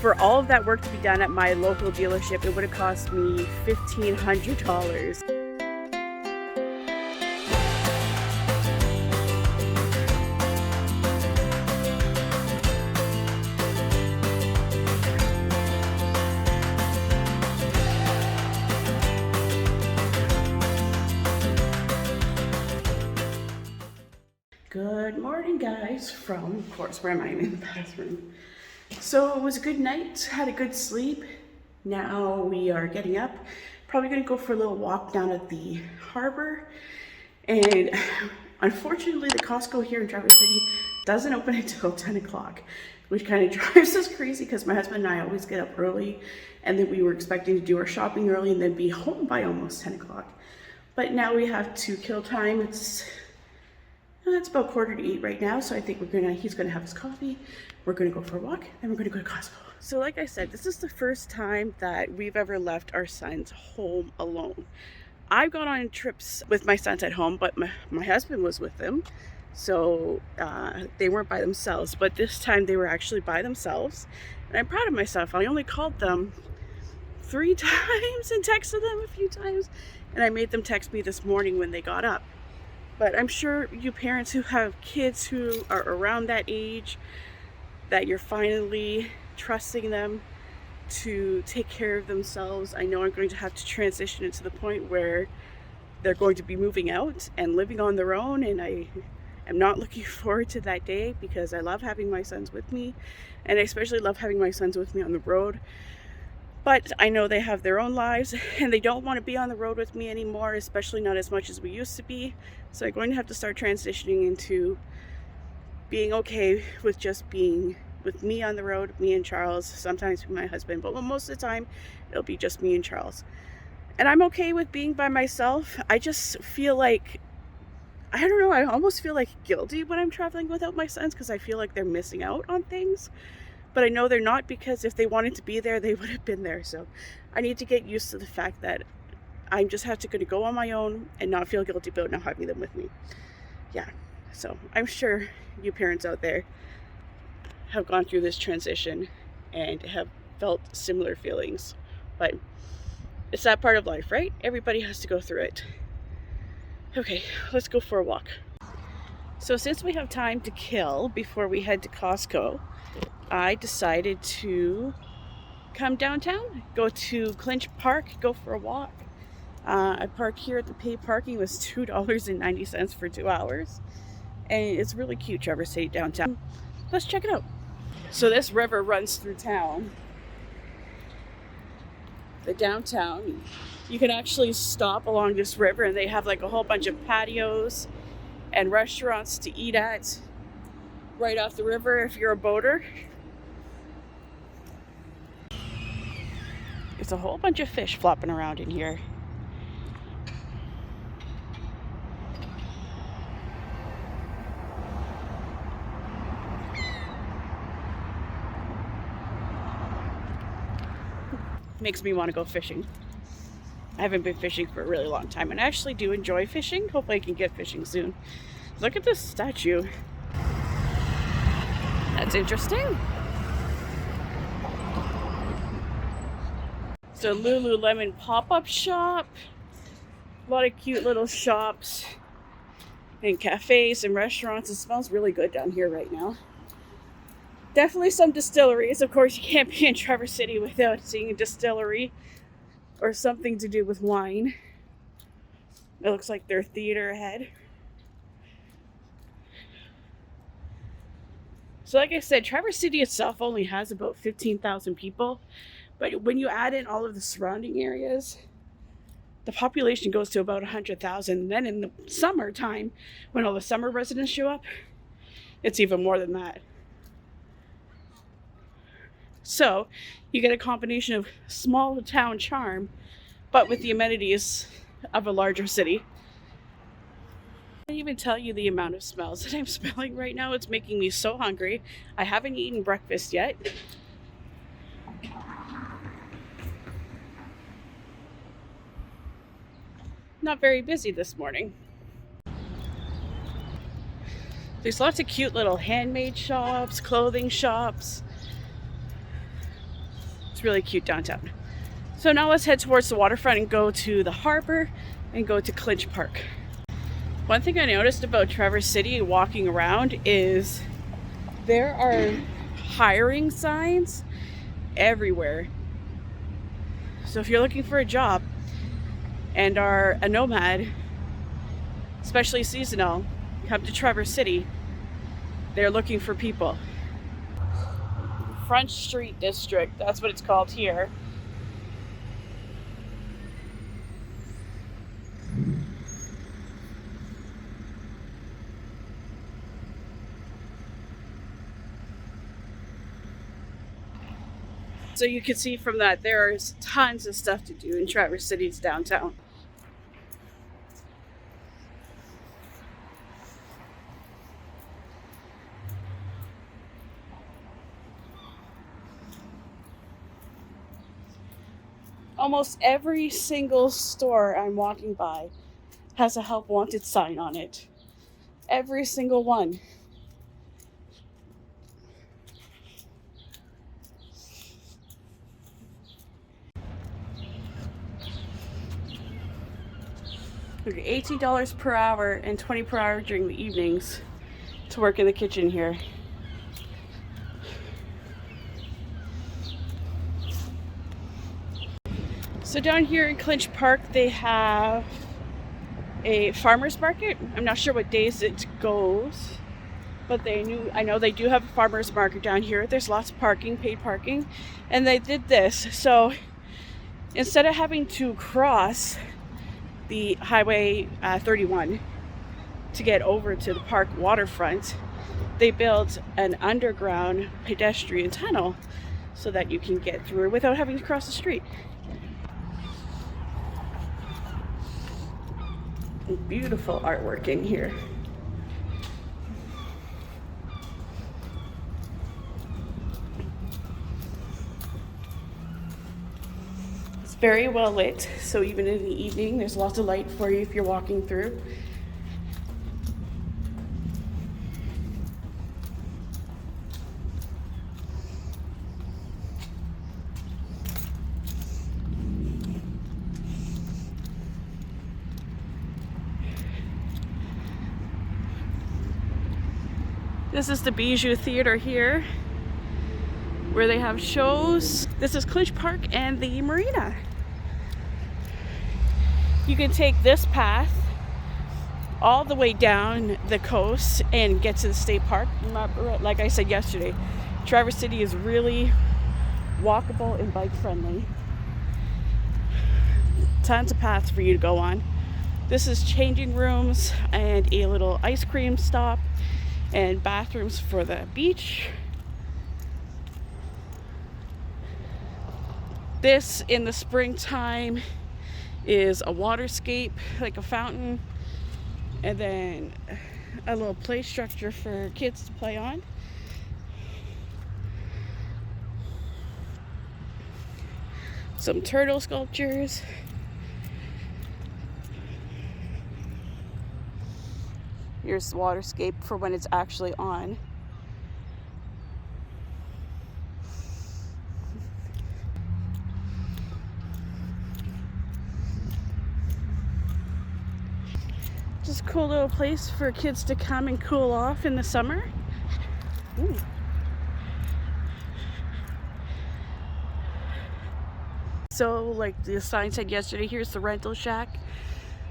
for all of that work to be done at my local dealership, it would have cost me $1,500. Good morning, guys, from, of course, where am I? In the bathroom. So it was a good night, had a good sleep. Now we are getting up. Probably gonna go for a little walk down at the harbor. And unfortunately, the Costco here in Traverse City doesn't open until 10 o'clock, which kind of drives us crazy because my husband and I always get up early, and then we were expecting to do our shopping early and then be home by almost 10 o'clock. But now we have to kill time. It's about 7:45 right now, so I think he's gonna have his coffee. We're gonna go for a walk, and we're gonna go to Costco. So like I said, this is the first time that we've ever left our sons home alone. I've gone on trips with my sons at home, but my husband was with them, so they weren't by themselves. But this time they were actually by themselves, and I'm proud of myself. I only called them 3 times and texted them a few times, and I made them text me this morning when they got up. But I'm sure you parents who have kids who are around that age, that you're finally trusting them to take care of themselves. I know I'm going to have to transition into the point where they're going to be moving out and living on their own, and I am not looking forward to that day because I love having my sons with me, and I especially love having my sons with me on the road. But I know they have their own lives and they don't want to be on the road with me anymore, especially not as much as we used to be. So I'm going to have to start transitioning into being okay with just being with me on the road, me and Charles, sometimes with my husband, but most of the time it'll be just me and Charles. And I'm okay with being by myself. I just feel like, I don't know, I almost feel like guilty when I'm traveling without my sons because I feel like they're missing out on things. But I know they're not, because if they wanted to be there, they would have been there. So I need to get used to the fact that I'm just have to go on my own and not feel guilty about not having them with me. Yeah, so I'm sure you parents out there have gone through this transition and have felt similar feelings. But it's that part of life, right? Everybody has to go through it. Okay, let's go for a walk. So since we have time to kill before we head to Costco, I decided to come downtown, go to Clinch Park, go for a walk. I park here at the paid parking. It was $2.90 for 2 hours. And it's really cute, Traverse City downtown. Let's check it out. So this river runs through town. The downtown. You can actually stop along this river, and they have like a whole bunch of patios and restaurants to eat at right off the river if you're a boater. There's a whole bunch of fish flopping around in here. Makes me want to go fishing. I haven't been fishing for a really long time, and I actually do enjoy fishing. Hopefully I can get fishing soon. Look at this statue. That's interesting. So Lululemon pop-up shop. A lot of cute little shops and cafes and restaurants. It smells really good down here right now. Definitely some distilleries. Of course, you can't be in Traverse City without seeing a distillery or something to do with wine. It looks like their theater ahead. So like I said, Traverse City itself only has about 15,000 people. But when you add in all of the surrounding areas, the population goes to about 100,000. Then in the summertime, when all the summer residents show up, it's even more than that. So you get a combination of small town charm, but with the amenities of a larger city. I can't even tell you the amount of smells that I'm smelling right now. It's making me so hungry. I haven't eaten breakfast yet. Not very busy this morning. There's lots of cute little handmade shops, clothing shops. It's really cute downtown. So now let's head towards the waterfront and go to the harbor and go to Clinch Park. One thing I noticed about Traverse City walking around is there are hiring signs everywhere. So if you're looking for a job and are a nomad, especially seasonal, come to Traverse City. They're looking for people. Front Street District, that's what it's called here. So you can see from that there's tons of stuff to do in Traverse City's downtown. Almost every single store I'm walking by has a help wanted sign on it. Every single one. Okay, $18 per hour and $20 per hour during the evenings to work in the kitchen here. So down here in Clinch Park, they have a farmer's market. I'm not sure what days it goes, but I know they do have a farmer's market down here. There's lots of parking, paid parking, and they did this. So instead of having to cross the Highway 31 to get over to the park waterfront, they built an underground pedestrian tunnel so that you can get through without having to cross the street. Beautiful artwork in here. It's very well lit, so even in the evening there's lots of light for you if you're walking through. This is the Bijou Theater here, where they have shows. This is Clinch Park and the marina. You can take this path all the way down the coast and get to the state park. Like I said yesterday, Traverse City is really walkable and bike friendly. Tons of paths for you to go on. This is changing rooms and a little ice cream stop and bathrooms for the beach. This in the springtime is a waterscape, like a fountain, and then a little play structure for kids to play on. Some turtle sculptures. Here's the waterscape for when it's actually on. Just a cool little place for kids to come and cool off in the summer. Ooh. So like the sign said yesterday, here's the rental shack.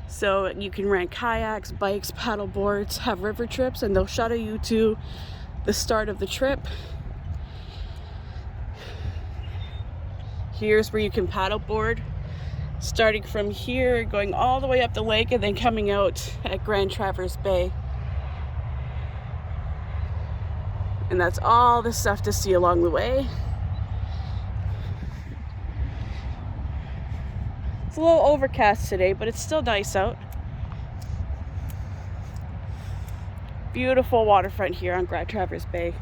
So you can rent kayaks, bikes, paddle boards, have river trips, and they'll shuttle you to the start of the trip. Here's where you can paddle board, starting from here, going all the way up the lake, and then coming out at Grand Traverse Bay. And that's all the stuff to see along the way. It's a little overcast today, but it's still nice out. Beautiful waterfront here on Grand Traverse Bay.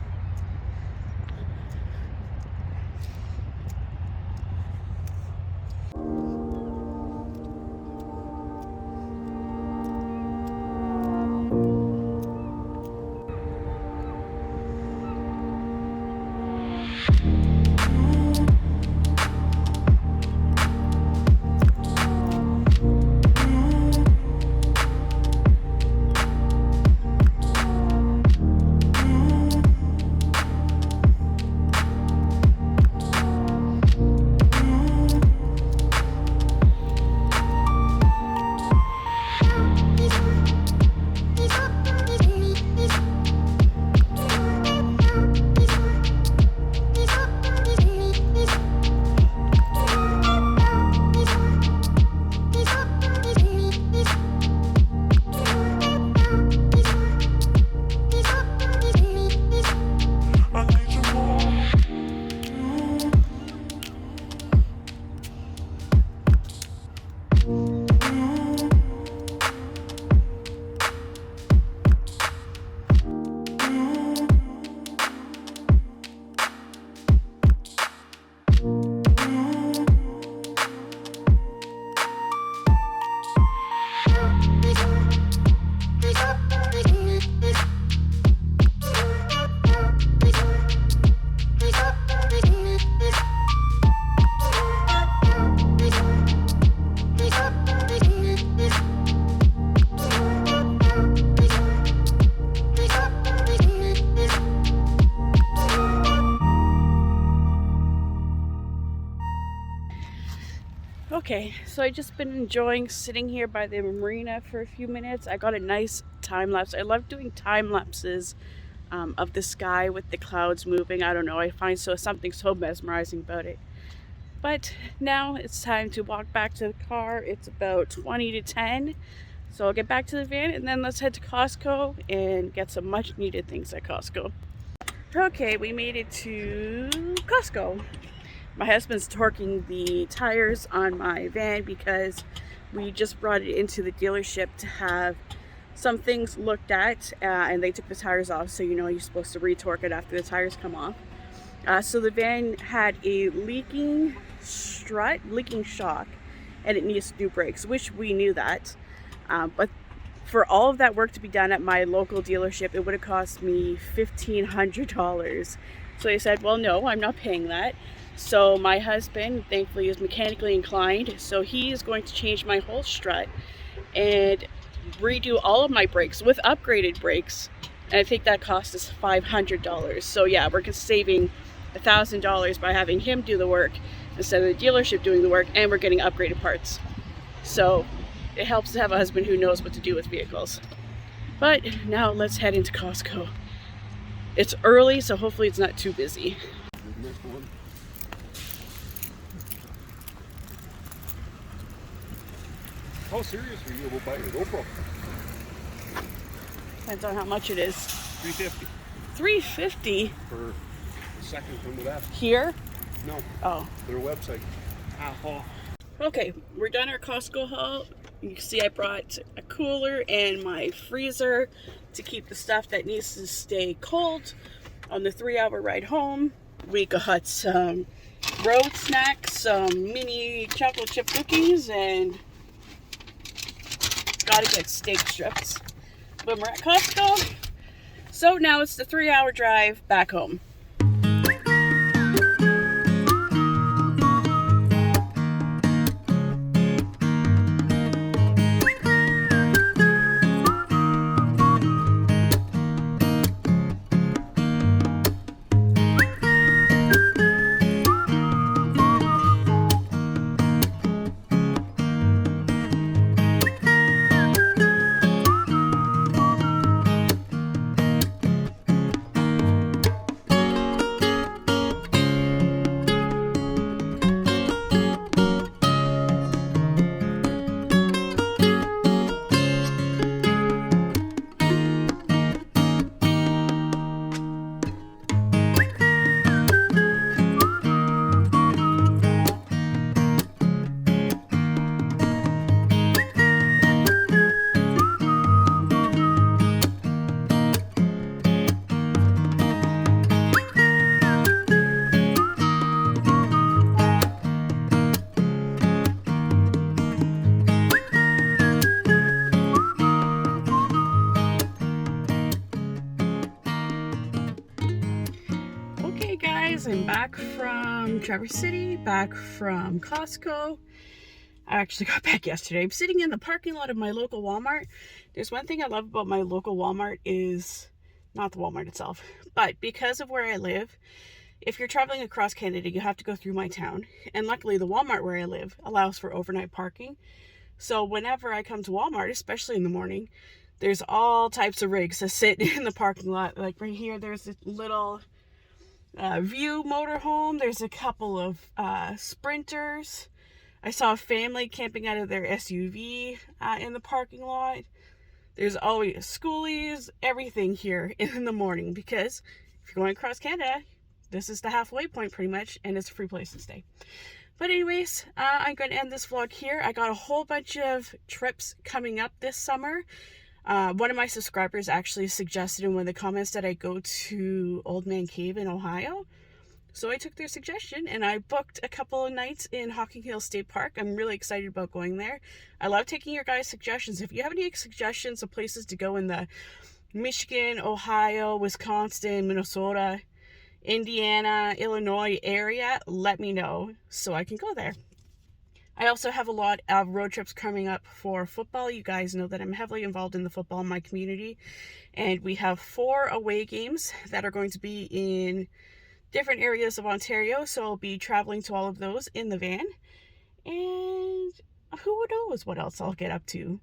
Okay, so I just been enjoying sitting here by the marina for a few minutes. I got a nice time lapse. I love doing time lapses of the sky with the clouds moving. I don't know, I find something so mesmerizing about it. But now it's time to walk back to the car. It's about 20 to 10. So I'll get back to the van and then let's head to Costco and get some much needed things at Costco. Okay, we made it to Costco. My husband's torquing the tires on my van because we just brought it into the dealership to have some things looked at, and they took the tires off, so you know you're supposed to retorque it after the tires come off. So the van had a leaking shock, and it needs new brakes, which we knew that. But for all of that work to be done at my local dealership, it would have cost me $1,500. So I said, well, no, I'm not paying that. So my husband, thankfully, is mechanically inclined, so he is going to change my whole strut and redo all of my brakes with upgraded brakes. And I think that cost us $500. So yeah, we're saving $1,000 by having him do the work instead of the dealership doing the work, and we're getting upgraded parts. So it helps to have a husband who knows what to do with vehicles. But now let's head into Costco. It's early, so hopefully it's not too busy. How serious are you about buying a GoPro? Depends on how much it is. $350. $350 For the second one with that. here? No. Oh. Their website. Okay, we're done our Costco haul. You can see I brought a cooler and my freezer to keep the stuff that needs to stay cold on the 3-hour ride home. We got some road snacks, some mini chocolate chip cookies, and gotta get steak strips when we're at Costco. So now it's the 3-hour drive back home. I'm back from Traverse City, back from Costco. I actually got back yesterday. I'm sitting in the parking lot of my local Walmart. There's one thing I love about my local Walmart is not the Walmart itself, but because of where I live, if you're traveling across Canada, you have to go through my town. And luckily the Walmart where I live allows for overnight parking. So whenever I come to Walmart, especially in the morning, there's all types of rigs that sit in the parking lot. Like right here, there's a little View motorhome. There's a couple of Sprinters. I saw a family camping out of their SUV in the parking lot. There's always schoolies, everything here in the morning, because if you're going across Canada, this is the halfway point pretty much, and it's a free place to stay. But anyways, I'm going to end this vlog here. I got a whole bunch of trips coming up this summer. One of my subscribers actually suggested in one of the comments that I go to Old Man Cave in Ohio. So I took their suggestion and I booked a couple of nights in Hocking Hill State Park. I'm really excited about going there. I love taking your guys' suggestions. If you have any suggestions of places to go in the Michigan, Ohio, Wisconsin, Minnesota, Indiana, Illinois area, let me know so I can go there. I also have a lot of road trips coming up for football. You guys know that I'm heavily involved in the football in my community. And we have 4 away games that are going to be in different areas of Ontario. So I'll be traveling to all of those in the van. And who knows what else I'll get up to.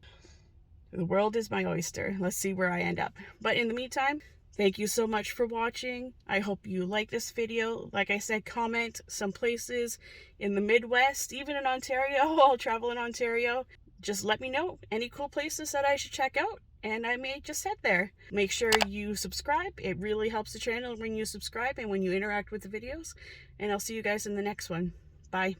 The world is my oyster. Let's see where I end up. But in the meantime, thank you so much for watching. I hope you like this video. Like I said, comment some places in the Midwest, even in Ontario. I'll travel in Ontario. Just let me know any cool places that I should check out, and I may just head there. Make sure you subscribe. It really helps the channel when you subscribe and when you interact with the videos. And I'll see you guys in the next one. Bye.